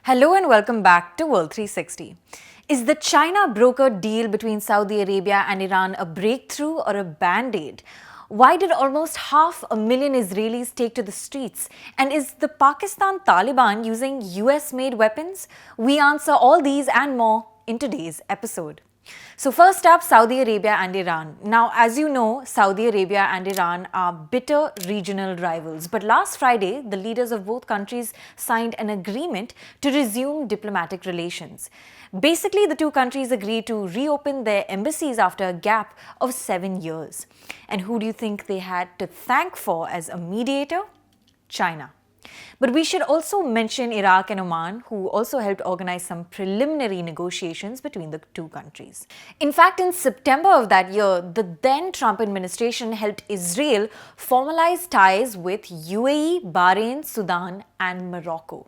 Hello and welcome back to World 360. Is the China brokered deal between Saudi Arabia and Iran a breakthrough or a band-aid? Why did almost 500,000 Israelis take to the streets? And is the Pakistan Taliban using US-made weapons? We answer all these and more in today's episode. So first up, Saudi Arabia and Iran. Now, as you know, Saudi Arabia and Iran are bitter regional rivals. But last Friday, the leaders of both countries signed an agreement to resume diplomatic relations. Basically, the two countries agreed to reopen their embassies after a gap of 7 years. And who do you think they had to thank for as a mediator? China. But we should also mention Iraq and Oman, who also helped organize some preliminary negotiations between the two countries. In fact, in September of that year, the then Trump administration helped Israel formalize ties with UAE, Bahrain, Sudan, and Morocco.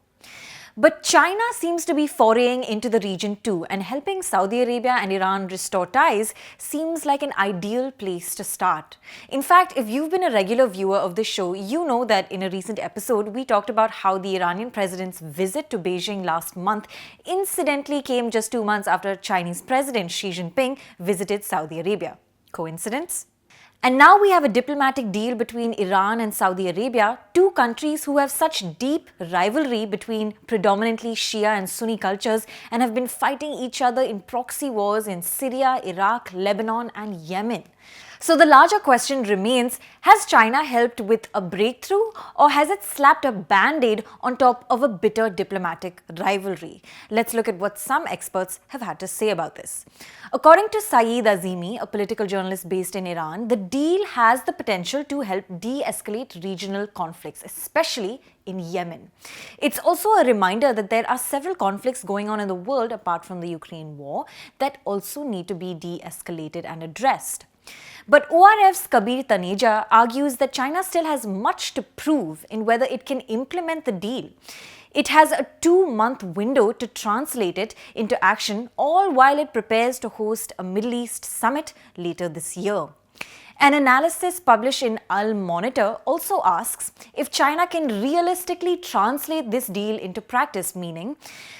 But China seems to be foraying into the region too, and helping Saudi Arabia and Iran restore ties seems like an ideal place to start. In fact, if you've been a regular viewer of this show, you know that in a recent episode, we talked about how the Iranian president's visit to Beijing last month incidentally came just 2 months after Chinese President Xi Jinping visited Saudi Arabia. Coincidence? And now we have a diplomatic deal between Iran and Saudi Arabia, two countries who have such deep rivalry between predominantly Shia and Sunni cultures and have been fighting each other in proxy wars in Syria, Iraq, Lebanon, and Yemen. So the larger question remains, has China helped with a breakthrough or has it slapped a band-aid on top of a bitter diplomatic rivalry? Let's look at what some experts have had to say about this. According to Saeed Azimi, a political journalist based in Iran, the deal has the potential to help de-escalate regional conflicts, especially in Yemen. It's also a reminder that there are several conflicts going on in the world apart from the Ukraine war that also need to be de-escalated and addressed. But ORF's Kabir Taneja argues that China still has much to prove in whether it can implement the deal. It has a 2-month window to translate it into action, all while it prepares to host a Middle East summit later this year. An analysis published in Al Monitor also asks if China can realistically translate this deal into practice, meaning,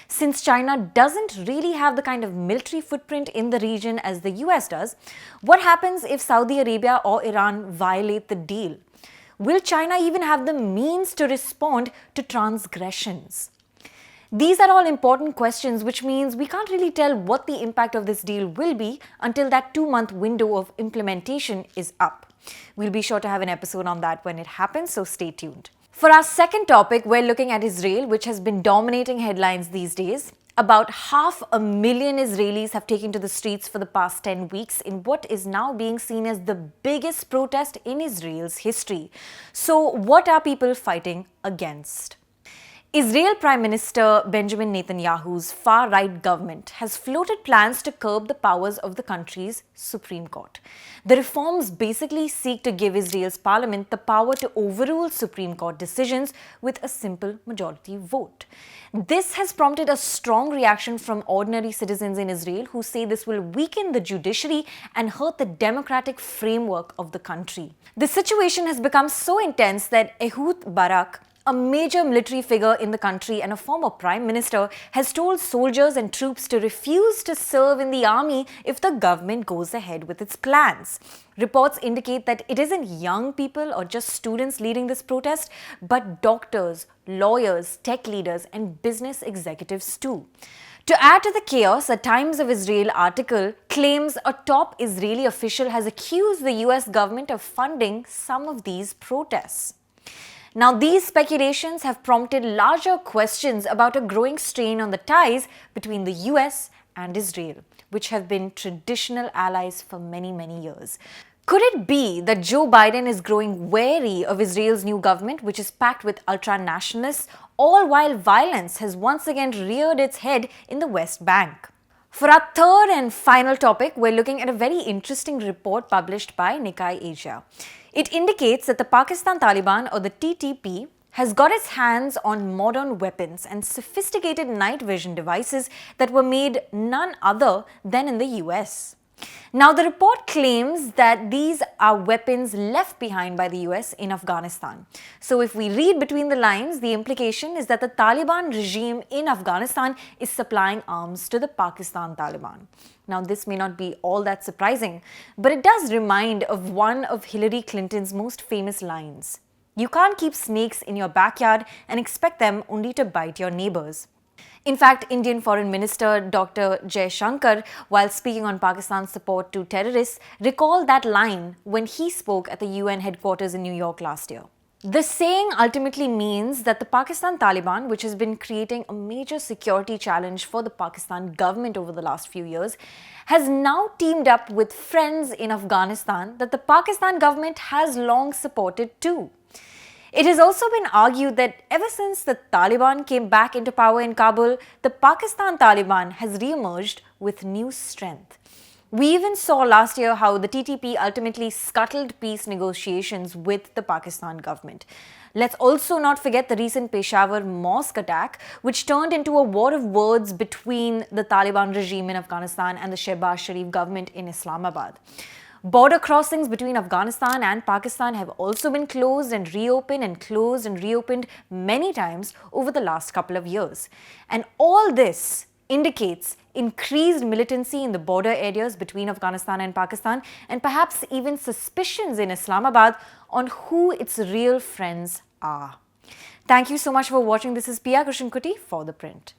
since China doesn't really have the kind of military footprint in the region as the US does, what happens if Saudi Arabia or Iran violate the deal? Will China even have the means to respond to transgressions? These are all important questions, which means we can't really tell what the impact of this deal will be until that 2-month window of implementation is up. We'll be sure to have an episode on that when it happens, so stay tuned. For our second topic, we're looking at Israel, which has been dominating headlines these days. About 500,000 Israelis have taken to the streets for the past 10 weeks in what is now being seen as the biggest protest in Israel's history. So, what are people fighting against? Israel Prime Minister Benjamin Netanyahu's far-right government has floated plans to curb the powers of the country's Supreme Court. The reforms basically seek to give Israel's parliament the power to overrule Supreme Court decisions with a simple majority vote. This has prompted a strong reaction from ordinary citizens in Israel who say this will weaken the judiciary and hurt the democratic framework of the country. The situation has become so intense that Ehud Barak, a major military figure in the country and a former prime minister, has told soldiers and troops to refuse to serve in the army if the government goes ahead with its plans. Reports indicate that it isn't young people or just students leading this protest, but doctors, lawyers, tech leaders, and business executives too. To add to the chaos, a Times of Israel article claims a top Israeli official has accused the US government of funding some of these protests. Now, these speculations have prompted larger questions about a growing strain on the ties between the US and Israel, which have been traditional allies for many, many years. Could it be that Joe Biden is growing wary of Israel's new government, which is packed with ultra-nationalists, all while violence has once again reared its head in the West Bank? For our third and final topic, we're looking at a very interesting report published by Nikkei Asia. It indicates that the Pakistan Taliban, or the TTP, has got its hands on modern weapons and sophisticated night vision devices that were made none other than in the US. Now, the report claims that these are weapons left behind by the US in Afghanistan. So, if we read between the lines, the implication is that the Taliban regime in Afghanistan is supplying arms to the Pakistan Taliban. Now, this may not be all that surprising, but it does remind of one of Hillary Clinton's most famous lines. You can't keep snakes in your backyard and expect them only to bite your neighbors. In fact, Indian Foreign Minister Dr. Jaishankar, while speaking on Pakistan's support to terrorists, recalled that line when he spoke at the UN headquarters in New York last year. The saying ultimately means that the Pakistan Taliban, which has been creating a major security challenge for the Pakistan government over the last few years, has now teamed up with friends in Afghanistan that the Pakistan government has long supported too. It has also been argued that ever since the Taliban came back into power in Kabul, the Pakistan Taliban has re-emerged with new strength. We even saw last year how the TTP ultimately scuttled peace negotiations with the Pakistan government. Let's also not forget the recent Peshawar mosque attack, which turned into a war of words between the Taliban regime in Afghanistan and the Shehbaz Sharif government in Islamabad. Border crossings between Afghanistan and Pakistan have also been closed and reopened many times over the last couple of years. And all this indicates increased militancy in the border areas between Afghanistan and Pakistan, and perhaps even suspicions in Islamabad on who its real friends are. Thank you so much for watching. This is Pia Krishnankutty for ThePrint.